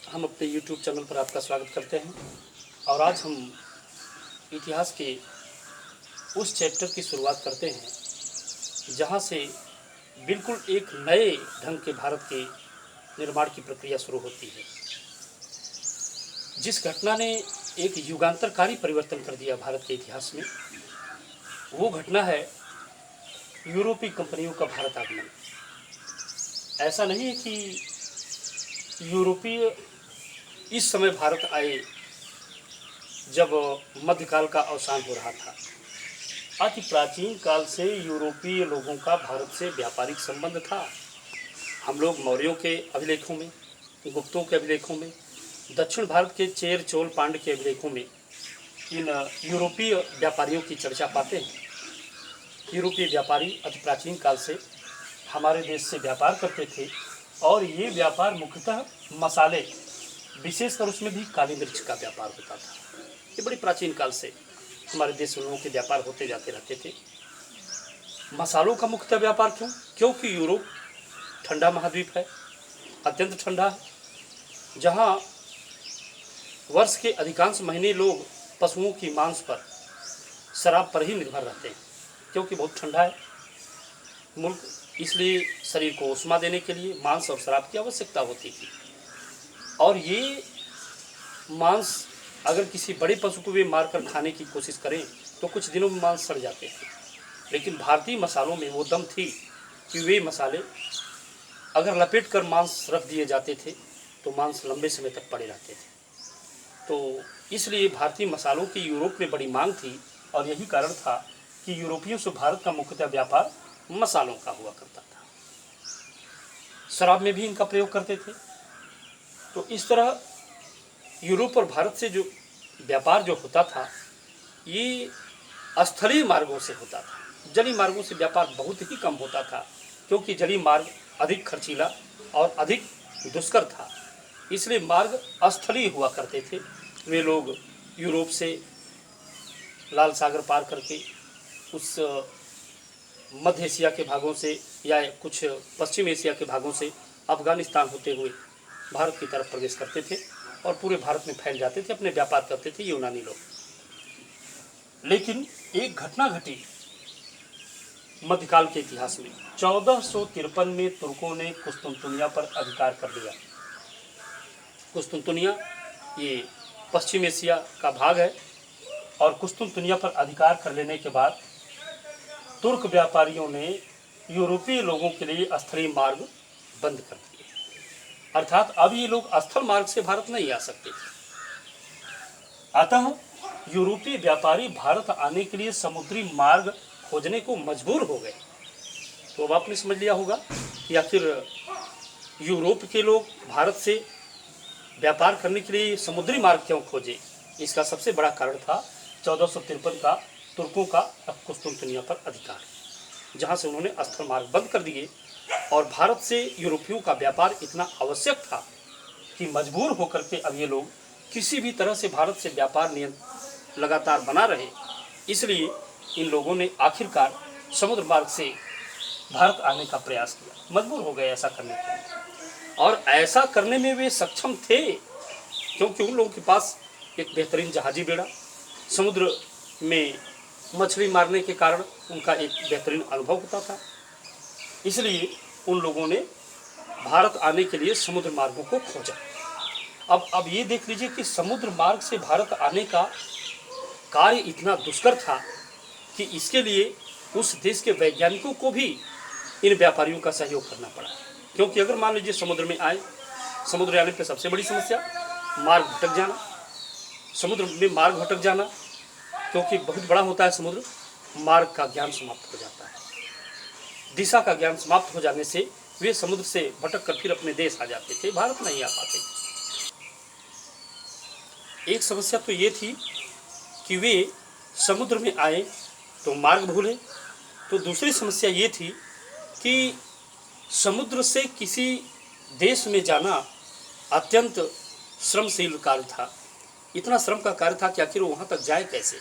हम अपने YouTube channel पर आपका स्वागत करते हैं और आज हम इतिहास के उस चैप्टर की शुरुआत करते हैं जहां से बिल्कुल एक नए ढंग के भारत के निर्माण की प्रक्रिया शुरू होती है। जिस घटना ने एक युगांतरकारी परिवर्तन कर दिया भारत के इतिहास में, वो घटना है यूरोपीय कंपनियों का भारत आगमन। ऐसा नहीं है कि यूरोपीय इस समय भारत आए जब मध्यकाल का अवसान हो रहा था। अति प्राचीन काल से यूरोपीय लोगों का भारत से व्यापारिक संबंध था। हम लोग मौर्यों के अभिलेखों में, गुप्तों के अभिलेखों में, दक्षिण भारत के चेर चोल पांड्य के अभिलेखों में इन यूरोपीय व्यापारियों की चर्चा पाते हैं। यूरोपीय व्यापारी अति प्राचीन काल से हमारे देश से व्यापार करते थे और ये व्यापार मुख्यतः मसाले, विशेषकर उसमें भी काली मिर्च का व्यापार होता था। ये बड़ी प्राचीन काल से हमारे देश में लोगों के व्यापार होते जाते रहते थे। मसालों का मुख्यतः व्यापार क्यों? क्योंकि यूरोप ठंडा महाद्वीप है, अत्यंत ठंडा है, जहाँ वर्ष के अधिकांश महीने लोग पशुओं की मांस पर, शराब पर ही निर्भर रहते हैं, क्योंकि बहुत ठंडा है मुल्क। इसलिए शरीर को ऊष्मा देने के लिए मांस और शराब की आवश्यकता होती थी। और ये मांस अगर किसी बड़े पशु को भी मारकर खाने की कोशिश करें तो कुछ दिनों में मांस सड़ जाते थे। लेकिन भारतीय मसालों में वो दम थी कि वे मसाले अगर लपेट कर मांस रख दिए जाते थे तो मांस लंबे समय तक पड़े रहते थे। तो इसलिए भारतीय मसालों की यूरोप में बड़ी मांग थी और यही कारण था कि यूरोपियों से भारत का मुख्यतः व्यापार मसालों का हुआ करता था। शराब में भी इनका प्रयोग करते थे। तो इस तरह यूरोप और भारत से जो व्यापार जो होता था, ये स्थलीय मार्गों से होता था। जलीय मार्गों से व्यापार बहुत ही कम होता था, क्योंकि जलीय मार्ग अधिक खर्चीला और अधिक दुष्कर था। इसलिए मार्ग स्थलीय हुआ करते थे। वे लोग यूरोप से लाल सागर पार करके उस मध्य एशिया के भागों से या कुछ पश्चिम एशिया के भागों से अफगानिस्तान होते हुए भारत की तरफ प्रवेश करते थे और पूरे भारत में फैल जाते थे, अपने व्यापार करते थे यूनानी लोग। लेकिन एक घटना घटी मध्यकाल के इतिहास में। 1453 में तुर्कों ने कुस्तुनतुनिया पर अधिकार कर लिया। कुस्तुनतुनिया ये पश्चिम एशिया का भाग है और कुस्तुनतुनिया पर अधिकार कर लेने के बाद तुर्क व्यापारियों ने यूरोपीय लोगों के लिए स्थलीय मार्ग बंद कर दिए। अर्थात अब ये लोग स्थल मार्ग से भारत नहीं आ सकते थे। अतः यूरोपीय व्यापारी भारत आने के लिए समुद्री मार्ग खोजने को मजबूर हो गए। तो अब आपने समझ लिया होगा कि आखिर यूरोप के लोग भारत से व्यापार करने के लिए समुद्री मार्ग क्यों खोजे। इसका सबसे बड़ा कारण था 1453 का तुर्कों का कुस्तुनतुनिया पर अधिकार, जहाँ से उन्होंने स्थल मार्ग बंद कर दिए। और भारत से यूरोपियों का व्यापार इतना आवश्यक था कि मजबूर होकर के अब ये लोग किसी भी तरह से भारत से व्यापार नियंत्रण लगातार बना रहे। इसलिए इन लोगों ने आखिरकार समुद्र मार्ग से भारत आने का प्रयास किया। मजबूर हो गए ऐसा करने के लिए, और ऐसा करने में वे सक्षम थे क्योंकि उन लोगों के पास एक बेहतरीन जहाजी बेड़ा, समुद्र में मछली मारने के कारण उनका एक बेहतरीन अनुभव होता था। इसलिए उन लोगों ने भारत आने के लिए समुद्र मार्गों को खोजा। अब ये देख लीजिए कि समुद्र मार्ग से भारत आने का कार्य इतना दुष्कर था कि इसके लिए उस देश के वैज्ञानिकों को भी इन व्यापारियों का सहयोग करना पड़ा। क्योंकि अगर मान लीजिए समुद्र में आए, समुद्र आने पर सबसे बड़ी समस्या मार्ग भटक जाना। समुद्र में मार्ग भटक जाना क्योंकि बहुत बड़ा होता है समुद्र, मार्ग का ज्ञान समाप्त हो जाता है। दिशा का ज्ञान समाप्त हो जाने से वे समुद्र से भटक कर फिर अपने देश आ जाते थे, भारत नहीं आ पाते। एक समस्या तो ये थी कि वे समुद्र में आए तो मार्ग भूले। तो दूसरी समस्या ये थी कि समुद्र से किसी देश में जाना अत्यंत श्रमशील कार्य था। इतना श्रम का कार्य था कि आखिर वो वहाँ तक जाए कैसे।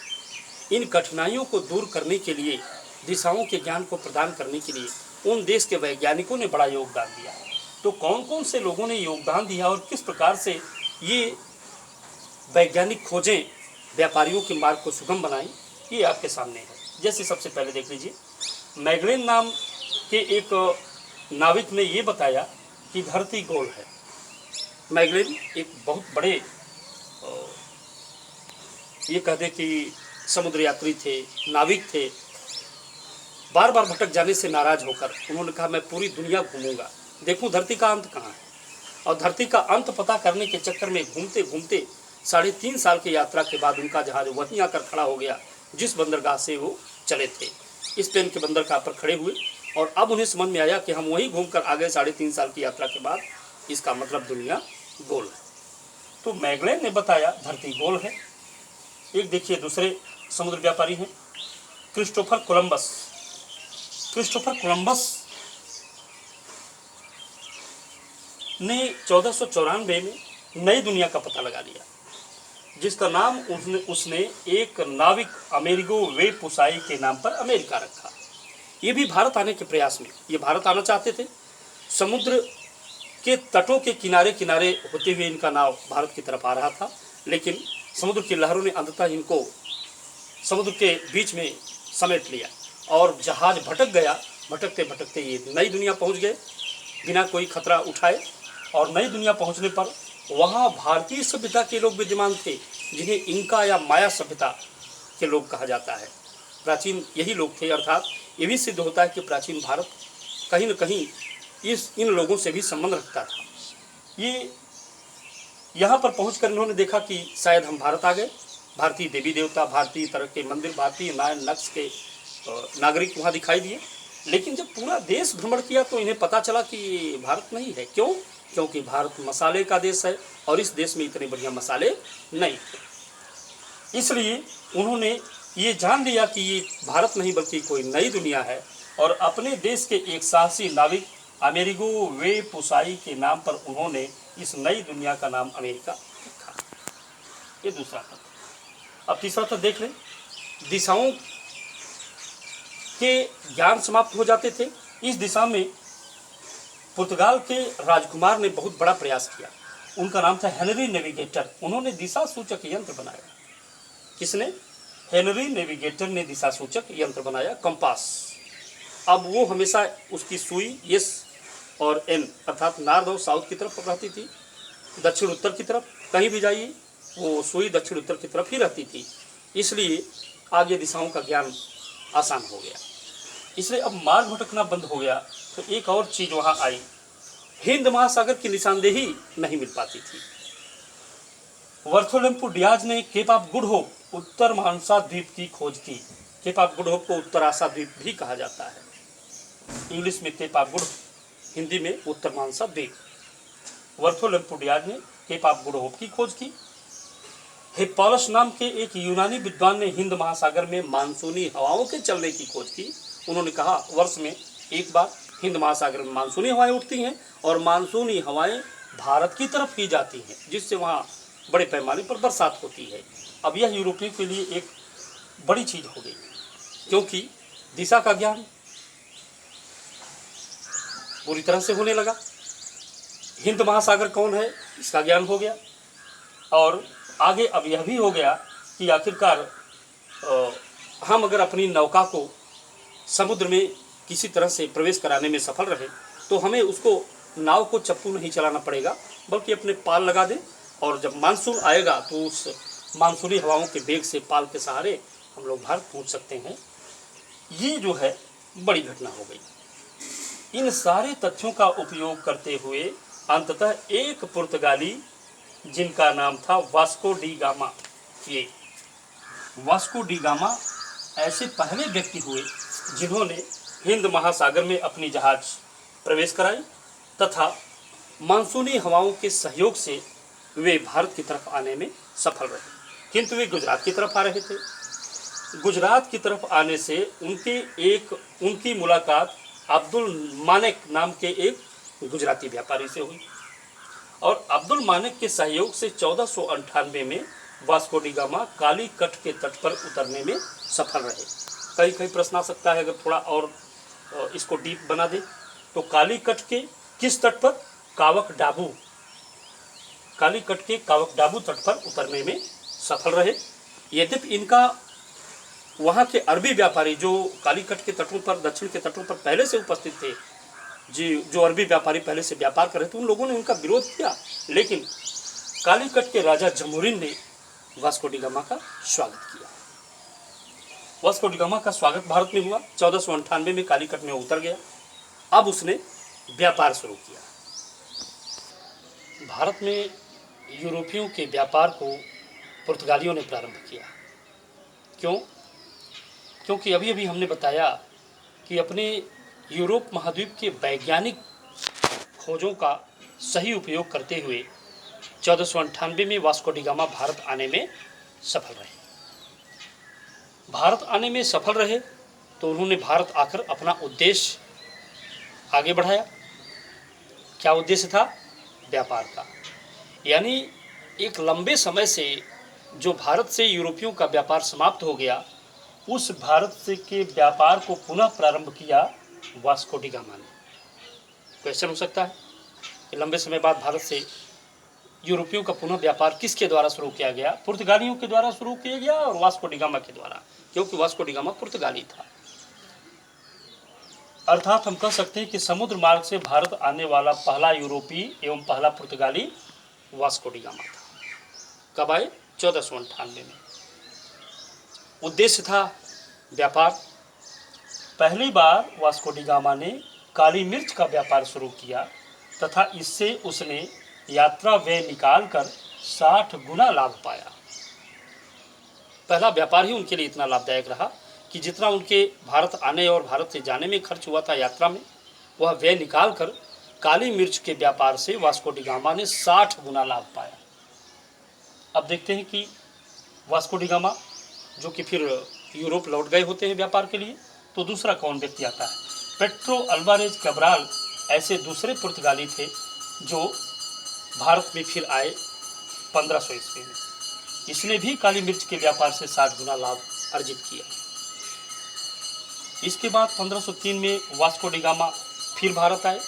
इन कठिनाइयों को दूर करने के लिए, दिशाओं के ज्ञान को प्रदान करने के लिए उन देश के वैज्ञानिकों ने बड़ा योगदान दिया। तो कौन कौन से लोगों ने योगदान दिया और किस प्रकार से ये वैज्ञानिक खोजें व्यापारियों के मार्ग को सुगम बनाई, ये आपके सामने है। जैसे सबसे पहले देख लीजिए, मैगलेन नाम के एक नाविक ने ये बताया कि धरती गोल है। मैगलेन एक बहुत बड़े ये कह दे कि समुद्र यात्री थे, नाविक थे। बार बार भटक जाने से नाराज होकर उन्होंने कहा मैं पूरी दुनिया घूमूंगा, देखूं धरती का अंत कहाँ है। और धरती का अंत पता करने के चक्कर में घूमते घूमते 3.5 साल की यात्रा के बाद उनका जहाज वहीं आकर खड़ा हो गया जिस बंदरगाह से वो चले थे। स्पेन के बंदरगाह पर खड़े हुए और अब उन्हें समझ में आया कि हम वहीं घूमकर आ गए 3.5 साल की यात्रा के बाद, इसका मतलब दुनिया गोल है। तो मैगलेन ने बताया धरती गोल है। एक देखिए दूसरे समुद्र व्यापारी हैं क्रिस्टोफर कोलंबस। क्रिस्टोफर कोलंबस ने 1494 में नई दुनिया का पता लगा लिया, जिसका नाम उसने एक नाविक अमेरिगो वेपुसाई के नाम पर अमेरिका रखा। ये भी भारत आने के प्रयास में, ये भारत आना चाहते थे। समुद्र के तटों के किनारे किनारे होते हुए इनका नाव भारत की तरफ आ रहा था, लेकिन समुद्र की लहरों ने अंततः इनको समुद्र के बीच में समेट लिया और जहाज भटक गया। भटकते भटकते ये नई दुनिया पहुंच गए बिना कोई खतरा उठाए। और नई दुनिया पहुंचने पर वहाँ भारतीय सभ्यता के लोग विद्यमान थे, जिन्हें इंका या माया सभ्यता के लोग कहा जाता है। प्राचीन यही लोग थे, अर्थात ये भी सिद्ध होता है कि प्राचीन भारत कहीं न कहीं इन लोगों से भी संबंध रखता था। ये यहाँ पर पहुंचकर इन्होंने देखा कि शायद हम भारत आ गए। भारतीय देवी देवता, भारतीय तरह के मंदिर, भारतीय नक्श के नागरिक वहाँ दिखाई दिए। लेकिन जब पूरा देश भ्रमण किया तो इन्हें पता चला कि ये भारत नहीं है। क्यों? क्योंकि भारत मसाले का देश है और इस देश में इतने बढ़िया मसाले नहीं थे। इसलिए उन्होंने ये जान लिया कि ये भारत नहीं बल्कि कोई नई दुनिया है और अपने देश के एक साहसी नाविक अमेरिगो वेपुसाई के नाम पर उन्होंने इस नई दुनिया का नाम अमेरिका रखा। ये दूसरा तथ्य। अब तीसरा तथ्य देख लें। दिशाओं के ज्ञान समाप्त हो जाते थे। इस दिशा में पुर्तगाल के राजकुमार ने बहुत बड़ा प्रयास किया। उनका नाम था हेनरी नेविगेटर। उन्होंने दिशा सूचक यंत्र बनाया। किसने? हेनरी नेविगेटर ने दिशा सूचक यंत्र बनाया, कंपास। अब वो हमेशा उसकी सुई यस और एन अर्थात नॉर्थ और साउथ की तरफ रहती थी, दक्षिण उत्तर की तरफ। कहीं भी जाइए वो सुई दक्षिण उत्तर की तरफ ही रहती थी, इसलिए आगे दिशाओं का ज्ञान आसान हो गया। इसलिए अब मार्ग भटकना बंद हो गया। तो एक और चीज़ वहाँ आई, हिंद महासागर की निशानदेही नहीं मिल पाती थी। बार्थोलोमेव डियाज ने केप ऑफ गुड होप, उत्तर महानसा द्वीप की खोज की। केप ऑफ गुड होप को उत्तर आशा द्वीप भी कहा जाता है। इंग्लिश में केप ऑफ गुड, हिंदी में उत्तर महानसा द्वीप। बार्थोलोमेव डियाज ने केप ऑफ गुड होप की खोज की। हिप्पालस नाम के एक यूनानी विद्वान ने हिंद महासागर में मानसूनी हवाओं के चलने की खोज की। उन्होंने कहा वर्ष में एक बार हिंद महासागर में मानसूनी हवाएं उठती हैं और मानसूनी हवाएं भारत की तरफ ही जाती हैं, जिससे वहाँ बड़े पैमाने पर बरसात होती है। अब यह यूरोपियों के लिए एक बड़ी चीज़ हो गई, क्योंकि दिशा का ज्ञान पूरी तरह से होने लगा। हिंद महासागर कौन है इसका ज्ञान हो गया और आगे अब यह भी हो गया कि आखिरकार हम अगर अपनी नौका को समुद्र में किसी तरह से प्रवेश कराने में सफल रहे तो हमें उसको नाव को चप्पू नहीं चलाना पड़ेगा, बल्कि अपने पाल लगा दें और जब मानसून आएगा तो उस मानसूनी हवाओं के वेग से पाल के सहारे हम लोग भारत पहुंच सकते हैं। ये जो है बड़ी घटना हो गई। इन सारे तथ्यों का उपयोग करते हुए अंततः एक पुर्तगाली जिनका नाम था वास्को डी गामा, ये वास्को डी गामा ऐसे पहले व्यक्ति हुए जिन्होंने हिंद महासागर में अपनी जहाज प्रवेश कराई तथा मानसूनी हवाओं के सहयोग से वे भारत की तरफ आने में सफल रहे। किंतु वे गुजरात की तरफ आ रहे थे। गुजरात की तरफ आने से उनकी मुलाकात अब्दुल मानेक नाम के एक गुजराती व्यापारी से हुई और अब्दुल मानेक के सहयोग से 1498 में वास्को डी गामा काली कट के तट पर उतरने में सफल रहे। कई प्रश्न आ सकता है, अगर थोड़ा और इसको डीप बना दे तो काली कट के किस तट पर? कावक डाबू, कालीकट के कावकडाबू तट पर उतरने में सफल रहे। यद्यपि इनका वहाँ के अरबी व्यापारी जो कालीकट के तटों पर, दक्षिण के तटों पर पहले से उपस्थित थे, जी जो अरबी व्यापारी पहले से व्यापार कर रहे थे, उन लोगों ने उनका विरोध किया, लेकिन कालीकट के राजा जमोरिन ने वास्को डी गामा का स्वागत किया। वास्को डी गामा का स्वागत भारत में हुआ। 1498 में कालीकट में उतर गया। अब उसने व्यापार शुरू किया। भारत में यूरोपियों के व्यापार को पुर्तगालियों ने प्रारंभ किया। क्यों? क्योंकि अभी अभी हमने बताया कि अपने यूरोप महाद्वीप के वैज्ञानिक खोजों का सही उपयोग करते हुए 1498 में वास्को डी गामा भारत आने में सफल रहे। भारत आने में सफल रहे तो उन्होंने भारत आकर अपना उद्देश्य आगे बढ़ाया। क्या उद्देश्य था? व्यापार का। यानी एक लंबे समय से जो भारत से यूरोपियों का व्यापार समाप्त हो गया, उस भारत से के व्यापार को पुनः प्रारंभ किया वास्को डी गामा ने। क्वेश्चन हो सकता है कि लंबे समय बाद भारत से यूरोपियों का पुनः व्यापार किसके द्वारा शुरू किया गया? पुर्तगालियों के द्वारा शुरू किया गया और वास्को डी गामा के द्वारा, क्योंकि वास्को डी गामा पुर्तगाली था। अर्थात हम कह सकते हैं कि समुद्र मार्ग से भारत आने वाला पहला यूरोपीय एवं पहला पुर्तगाली वास्को डी गामा था। कब आए? 1498 में। उद्देश्य था व्यापार। पहली बार वास्को डी गामा ने काली मिर्च का व्यापार शुरू किया तथा इससे उसने यात्रा व्यय निकालकर 60 गुना लाभ पाया। पहला व्यापार ही उनके लिए इतना लाभदायक रहा कि जितना उनके भारत आने और भारत से जाने में खर्च हुआ था यात्रा में, वह व्यय निकालकर काली मिर्च के व्यापार से वास्को डी गामा ने 60 गुना लाभ पाया। अब देखते हैं कि वास्को डी गामा जो कि फिर यूरोप लौट गए होते हैं व्यापार के लिए, तो दूसरा कौन व्यक्ति आता है? पेट्रो अल्वारेज कैब्राल ऐसे दूसरे पुर्तगाली थे जो भारत में फिर आए 1500 ईस्वी में। इसने भी काली मिर्च के व्यापार से 60 गुना लाभ अर्जित किया। इसके बाद 1503 में वास्को डी गामा फिर भारत आए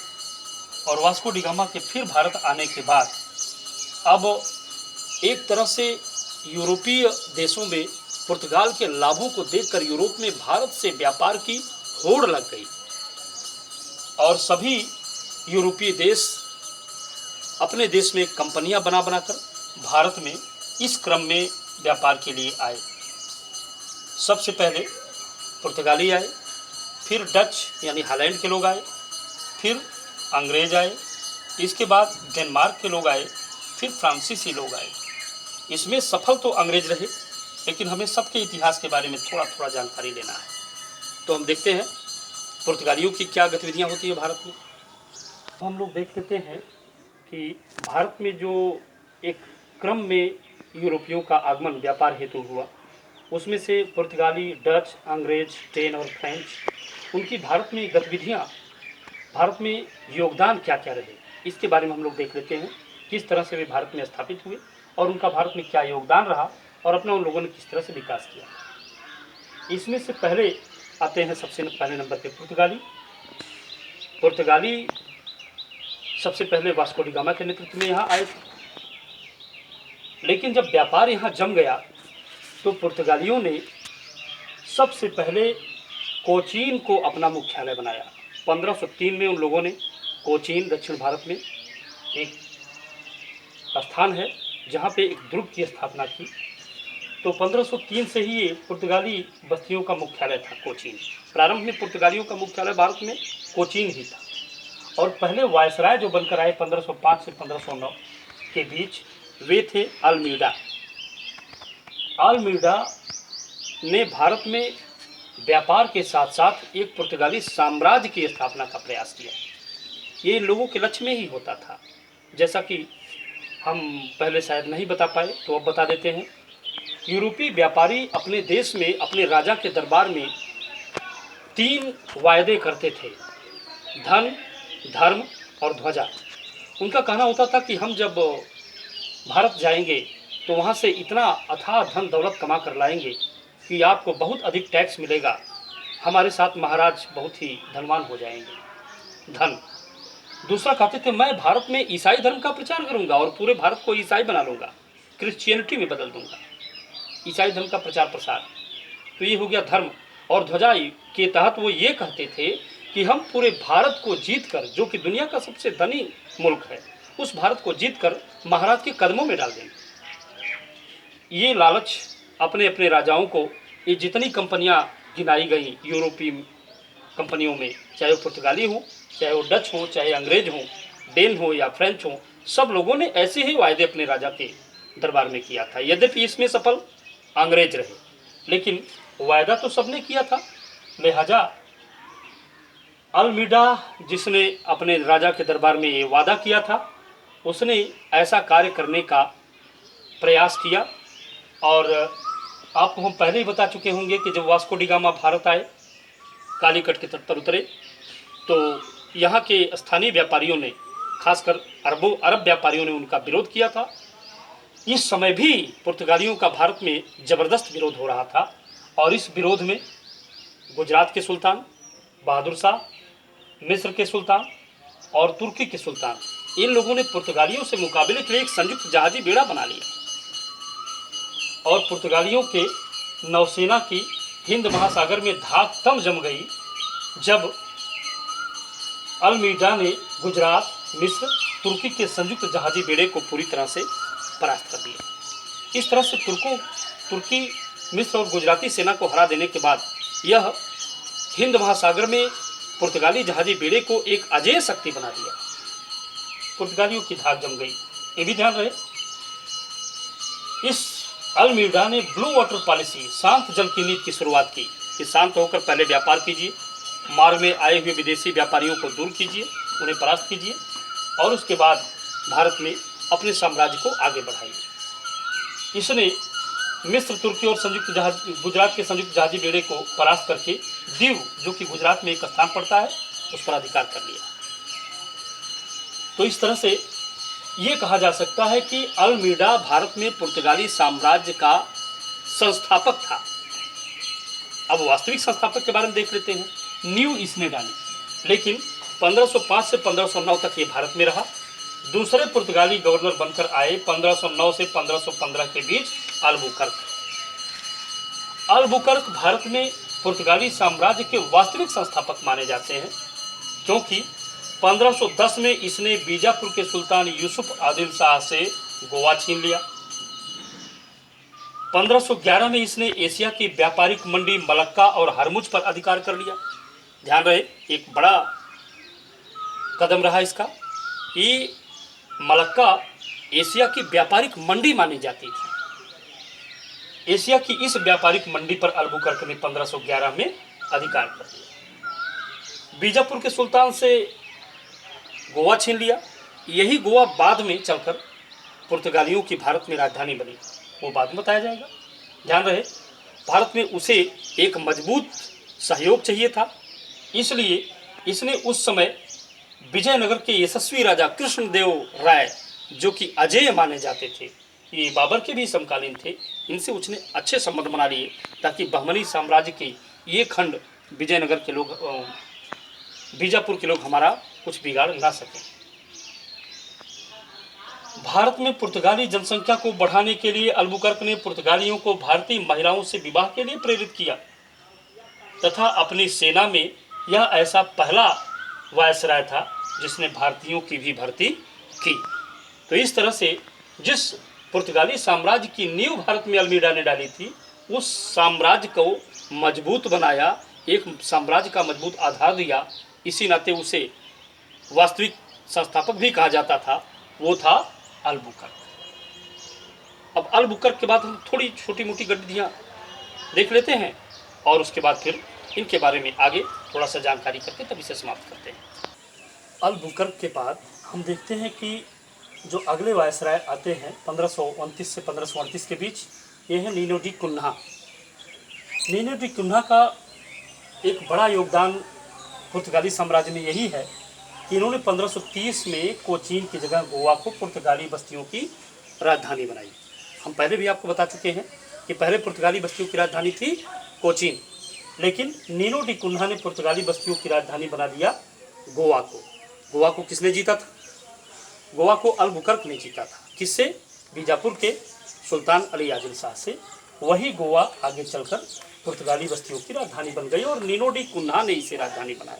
और वास्को डी गामा के फिर भारत आने के बाद अब एक तरह से यूरोपीय देशों में पुर्तगाल के लाभों को देखकर यूरोप में भारत से व्यापार की होड़ लग गई और सभी यूरोपीय देश अपने देश में कंपनियां बना बनाकर भारत में इस क्रम में व्यापार के लिए आए। सबसे पहले पुर्तगाली आए, फिर डच यानी हॉलैंड के लोग आए, फिर अंग्रेज आए, इसके बाद डेनमार्क के लोग आए, फिर फ्रांसीसी लोग आए। इसमें सफल तो अंग्रेज रहे, लेकिन हमें सबके इतिहास के बारे में थोड़ा थोड़ा जानकारी लेना है। तो हम देखते हैं पुर्तगालियों की क्या गतिविधियां होती है भारत में। हम लोग देख लेते हैं कि भारत में जो एक क्रम में यूरोपियों का आगमन व्यापार हेतु हुआ, उसमें से पुर्तगाली, डच, अंग्रेज, डेन और फ्रेंच, उनकी भारत में गतिविधियां, भारत में योगदान क्या क्या रहे, इसके बारे में हम लोग देख लेते हैं। किस तरह से वे भारत में स्थापित हुए और उनका भारत में क्या योगदान रहा और अपना उन लोगों ने किस तरह से विकास किया। इसमें से पहले आते हैं सबसे पहले नंबर पे पुर्तगाली। पुर्तगाली सबसे पहले वास्को डी गामा के नेतृत्व में यहाँ आए थे, लेकिन जब व्यापार यहाँ जम गया तो पुर्तगालियों ने सबसे पहले कोचीन को अपना मुख्यालय बनाया। 1503 में उन लोगों ने कोचीन, दक्षिण भारत में एक स्थान है जहाँ पे एक दुर्ग की स्थापना की। तो 1503 से ही ये पुर्तगाली बस्तियों का मुख्यालय था कोचीन। प्रारंभ में पुर्तगालियों का मुख्यालय भारत में कोचीन ही था और पहले वायसराय जो बनकर आए 1505 से 1509 के बीच, वे थे अल्मीडा। अल्मीडा ने भारत में व्यापार के साथ साथ एक पुर्तगाली साम्राज्य की स्थापना का प्रयास किया। ये इन लोगों के लक्ष्य में ही होता था। जैसा कि हम पहले शायद नहीं बता पाए तो अब बता देते हैं। यूरोपीय व्यापारी अपने देश में अपने राजा के दरबार में 3 वायदे करते थे: धन, धर्म और ध्वजा। उनका कहना होता था कि हम जब भारत जाएंगे तो वहाँ से इतना अथाह धन दौलत कमा कर लाएंगे कि आपको बहुत अधिक टैक्स मिलेगा, हमारे साथ महाराज बहुत ही धनवान हो जाएंगे। धन, दूसरा कहते थे मैं भारत में ईसाई धर्म का प्रचार करूंगा और पूरे भारत को ईसाई बना लूंगा, क्रिश्चियनिटी में बदल दूंगा, ईसाई धर्म का प्रचार प्रसार। तो ये हो गया धर्म। और ध्वजा के तहत वो ये कहते थे कि हम पूरे भारत को जीतकर, जो कि दुनिया का सबसे धनी मुल्क है, उस भारत को जीतकर महाराज के कदमों में डाल देंगे। ये लालच अपने अपने राजाओं को, ये जितनी कंपनियां गिनाई गई यूरोपीय कंपनियों में, चाहे वो पुर्तगाली हो, चाहे वो डच हो, चाहे अंग्रेज हो, डेन हो या फ्रेंच हो, सब लोगों ने ऐसे ही वायदे अपने राजा के दरबार में किया था। यद्यपि इसमें सफल अंग्रेज रहे, लेकिन वायदा तो सबने किया था। लिहाजा अल्मीडा, जिसने अपने राजा के दरबार में ये वादा किया था, उसने ऐसा कार्य करने का प्रयास किया। और आपको हम पहले ही बता चुके होंगे कि जब वास्को डी गामा भारत आए, कालीकट के तट पर उतरे, तो यहाँ के स्थानीय व्यापारियों ने, खासकर अरब व्यापारियों ने उनका विरोध किया था। इस समय भी पुर्तगालियों का भारत में ज़बरदस्त विरोध हो रहा था, और इस विरोध में गुजरात के सुल्तान बहादुर शाह, मिस्र के सुल्तान और तुर्की के सुल्तान, इन लोगों ने पुर्तगालियों से मुकाबले के लिए एक संयुक्त जहाजी बेड़ा बना लिया। और पुर्तगालियों के नौसेना की हिंद महासागर में धाक तब जम गई जब अल्मीडा ने गुजरात, मिस्र, तुर्की के संयुक्त जहाजी बेड़े को पूरी तरह से परास्त कर दिया। इस तरह से तुर्की, मिस्र और गुजराती सेना को हरा देने के बाद यह हिंद महासागर में पुर्तगाली जहाजी बेड़े को एक अजेय शक्ति बना दिया। पुर्तगालियों की धाक जम गई। ये भी ध्यान रहे, इस अल्मीडा ने ब्लू वाटर पॉलिसी, शांत जल की नीति की शुरुआत की कि शांत होकर पहले व्यापार कीजिए, मार्ग में आए हुए विदेशी व्यापारियों को दूर कीजिए, उन्हें परास्त कीजिए, और उसके बाद भारत में अपने साम्राज्य को आगे बढ़ाइए। इसने मिस्र, तुर्की और गुजरात के संयुक्त जहाजी बेड़े को परास्त करके दीव, जो कि गुजरात में एक स्थान पड़ता है, उस पर अधिकार कर लिया। तो इस तरह से ये कहा जा सकता है कि अल्मीडा भारत में पुर्तगाली साम्राज्य का संस्थापक था। अब वास्तविक संस्थापक के बारे में देख लेते हैं। नींव इसने डाली, लेकिन 1505 से 1509 तक ये भारत में रहा। दूसरे पुर्तगाली गवर्नर बनकर आए 1509 से 1515 के बीच अल्बुकर्क भारत में पुर्तगाली साम्राज्य के वास्तविक संस्थापक माने जाते हैं, क्योंकि 1510 में इसने बीजापुर के सुल्तान यूसुफ आदिल शाह से गोवा छीन लिया। 1511 में इसने एशिया की व्यापारिक मंडी मलक्का और हरमुज पर अधिकार कर लिया। ध्यान रहे, एक बड़ा कदम रहा इसका कि मलक्का एशिया की व्यापारिक मंडी मानी जाती थी। एशिया की इस व्यापारिक मंडी पर अल्बुकर्क ने 1511 में अधिकार कर लिया। बीजापुर के सुल्तान से गोवा छीन लिया। यही गोवा बाद में चलकर पुर्तगालियों की भारत में राजधानी बनी, वो बाद में बताया जाएगा। ध्यान रहे, भारत में उसे एक मजबूत सहयोग चाहिए था, इसलिए इसने उस समय विजयनगर के यशस्वी राजा कृष्णदेव राय, जो कि अजेय माने जाते थे, ये बाबर के भी समकालीन थे, इनसे उसने अच्छे संबंध बना लिए ताकि बहमनी साम्राज्य के ये खंड विजयनगर के लोग, बीजापुर के लोग हमारा कुछ बिगाड़ ना सकें। भारत में पुर्तगाली जनसंख्या को बढ़ाने के लिए अल्बुकर्क ने पुर्तगालियों को भारतीय महिलाओं से विवाह के लिए प्रेरित किया तथा अपनी सेना में यह ऐसा पहला वायसराय था जिसने भारतीयों की भी भर्ती की। तो इस तरह से जिस पुर्तगाली साम्राज्य की नींव भारत में अल्मीडा ने डाली थी, उस साम्राज्य को मजबूत बनाया, एक साम्राज्य का मजबूत आधार दिया। इसी नाते उसे वास्तविक संस्थापक भी कहा जाता था, वो था अल्बुकर्क। अब अल्बुकर्क के बाद हम थोड़ी छोटी मोटी गतिविधियाँ देख लेते हैं और उसके बाद फिर इनके बारे में आगे थोड़ा सा जानकारी करके तब इसे समाप्त करते हैं। अल्बुकर्क के बाद हम देखते हैं कि जो अगले वायसराय आते हैं 1529 से 1538 के बीच, ये है Nuno da Cunha. Nuno da Cunha का एक बड़ा योगदान पुर्तगाली साम्राज्य में यही है कि इन्होंने 1530 में कोचीन की जगह गोवा को पुर्तगाली बस्तियों की राजधानी बनाई। हम पहले भी आपको बता चुके हैं कि पहले पुर्तगाली बस्तियों की राजधानी थी कोचीन, लेकिन नीनो डी कुन्हा ने पुर्तगाली बस्तियों की राजधानी बना दिया गोवा को। गोवा को किसने जीता था? गोवा को अल्बुकर्क ने जीता था। किससे? बीजापुर के सुल्तान अली आदिल शाह से। वही गोवा आगे चलकर पुर्तगाली बस्तियों की राजधानी बन गई और नीनो डी कुन्हा ने इसे राजधानी बनाया।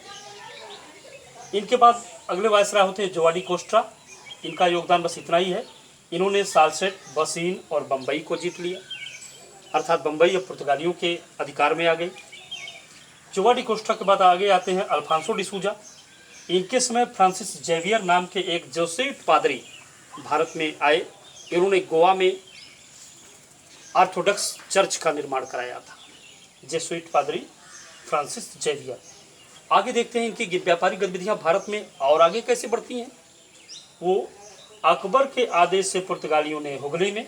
इनके बाद अगले वायसराय होते हैं जोवाडी कोस्टा। इनका योगदान बस इतना ही है, इन्होंने साल्सेट, बसीन और बम्बई को जीत लिया, अर्थात बम्बई अब पुर्तगालियों के अधिकार में आ गई। जोवाडी कोस्टा के बाद आगे आते हैं अल्फांसो डिसूजा। इनके समय फ्रांसिस जेवियर नाम के एक जेसुइट पादरी भारत में आए। इन्होंने गोवा में ऑर्थोडॉक्स चर्च का निर्माण कराया था। जेसुइट पादरी फ्रांसिस जेवियर। आगे देखते हैं इनकी व्यापारिक गतिविधियां भारत में और आगे कैसे बढ़ती हैं। वो अकबर के आदेश से पुर्तगालियों ने हुगली में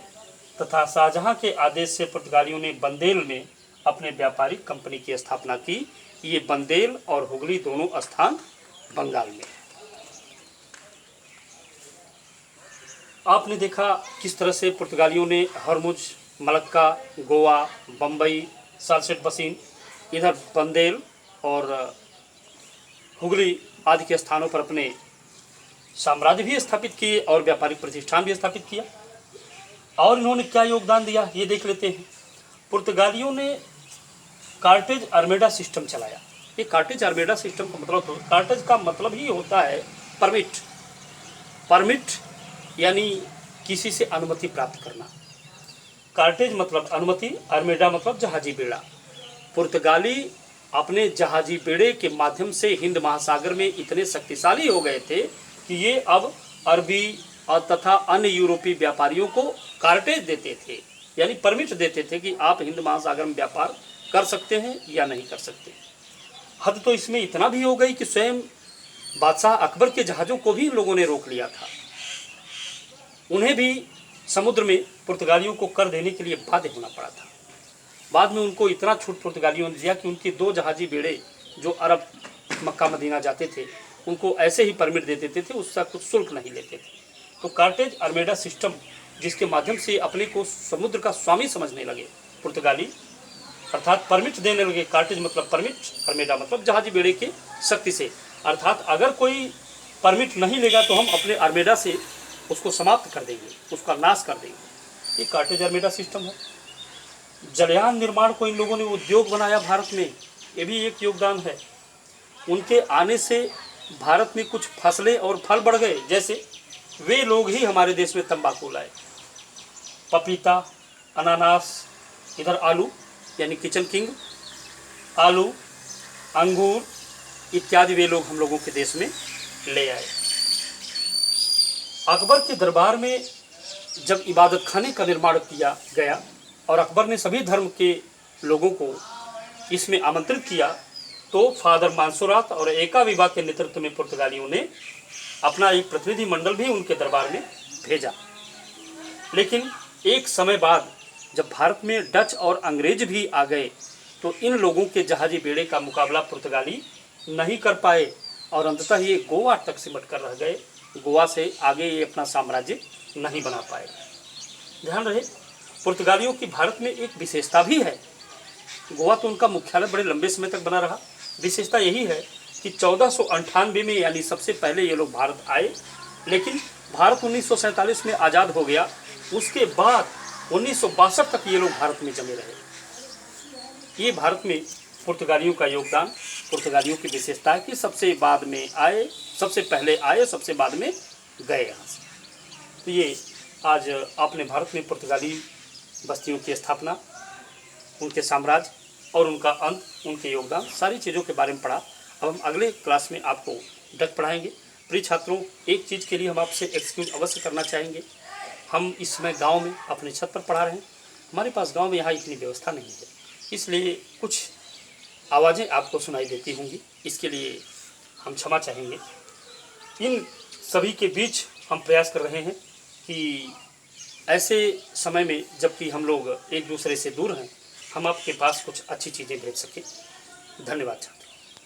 तथा शाहजहां के आदेश से पुर्तगालियों ने बंदेल में अपने व्यापारिक कंपनी की स्थापना की। ये बंदेल और हुगली दोनों स्थान बंगाल में। आपने देखा किस तरह से पुर्तगालियों ने हरमुज, मलक्का, गोवा, बम्बई, साल्सेट, बसीन, इधर बंदेल और हुगली आदि के स्थानों पर अपने साम्राज्य भी स्थापित किए और व्यापारिक प्रतिष्ठान भी स्थापित किया। और इन्होंने क्या योगदान दिया ये देख लेते हैं। पुर्तगालियों ने कार्टेज आर्मेडा सिस्टम चलाया। ये कार्टेज आर्मेडा सिस्टम का मतलब, कार्टेज का मतलब ही होता है परमिट। परमिट यानी किसी से अनुमति प्राप्त करना। कार्टेज मतलब अनुमति, आर्मेडा मतलब जहाजी बेड़ा। पुर्तगाली अपने जहाजी बेड़े के माध्यम से हिंद महासागर में इतने शक्तिशाली हो गए थे कि ये अब अरबी और तथा अन्य यूरोपीय व्यापारियों को कार्टेज देते थे, यानी परमिट देते थे कि आप हिंद महासागर में व्यापार कर सकते हैं या नहीं कर सकते। हद तो इसमें इतना भी हो गई कि स्वयं बादशाह अकबर के जहाज़ों को भी लोगों ने रोक लिया था। उन्हें भी समुद्र में पुर्तगालियों को कर देने के लिए बाध्य होना पड़ा था। बाद में उनको इतना छूट पुर्तगालियों ने दिया कि उनके 2 जहाजी बेड़े जो अरब मक्का मदीना जाते थे उनको ऐसे ही परमिट दे देते थे, उसका कुछ शुल्क नहीं लेते थे। तो कार्टेज आर्मेडा सिस्टम जिसके माध्यम से अपने को समुद्र का स्वामी समझने लगे पुर्तगाली, अर्थात परमिट देने लगे। कार्टेज मतलब परमिट, आर्मेडा मतलब जहाजी बेड़े की शक्ति से, अर्थात अगर कोई परमिट नहीं लेगा तो हम अपने आर्मेडा से उसको समाप्त कर देंगे, उसका नाश कर देंगे। ये कार्टेज आर्मेडा सिस्टम है। जलयान निर्माण को इन लोगों ने उद्योग बनाया भारत में, ये भी एक योगदान है। उनके आने से भारत में कुछ फसलें और फल बढ़ गए। जैसे वे लोग ही हमारे देश में तंबाकू लाए, पपीता, अनानास, इधर आलू यानी किचन किंग, आलू, अंगूर इत्यादि वे लोग हम लोगों के देश में ले आए। अकबर के दरबार में जब इबादत खाने का निर्माण किया गया और अकबर ने सभी धर्म के लोगों को इसमें आमंत्रित किया, तो फादर मानसूरात और एका विवा के नेतृत्व में पुर्तगालियों ने अपना एक प्रतिनिधि मंडल भी उनके दरबार में भेजा। लेकिन एक समय बाद जब भारत में डच और अंग्रेज भी आ गए तो इन लोगों के जहाजी बेड़े का मुकाबला पुर्तगाली नहीं कर पाए और अंततः ये गोवा तक सिमट कर रह गए। गोवा से आगे ये अपना साम्राज्य नहीं बना पाए। ध्यान रहे, पुर्तगालियों की भारत में एक विशेषता भी है। गोवा तो उनका मुख्यालय बड़े लंबे समय तक बना रहा। विशेषता यही है कि 1498 में यानी सबसे पहले ये लोग भारत आए, लेकिन भारत 1947 में आज़ाद हो गया। उसके बाद 1962 तक ये लोग भारत में जमे रहे। ये भारत में पुर्तगालियों का योगदान, पुर्तगालियों की विशेषता है कि सबसे बाद में आए, सबसे पहले आए, सबसे बाद में गए यहाँ से। तो ये आज आपने भारत में पुर्तगाली बस्तियों की स्थापना, उनके साम्राज्य और उनका अंत, उनके योगदान, सारी चीज़ों के बारे में पढ़ा। अब हम अगले क्लास में आपको डच पढ़ाएंगे। प्रिय छात्रों, एक चीज़ के लिए हम आपसे एक्सक्यूज अवश्य करना चाहेंगे। हम इस समय गांव में अपने छत पर पढ़ा रहे हैं। हमारे पास गांव में यहाँ इतनी व्यवस्था नहीं है, इसलिए कुछ आवाज़ें आपको सुनाई देती होंगी। इसके लिए हम क्षमा चाहेंगे। इन सभी के बीच हम प्रयास कर रहे हैं कि ऐसे समय में जबकि हम लोग एक दूसरे से दूर हैं, हम आपके पास कुछ अच्छी चीज़ें भेज सकें। धन्यवाद।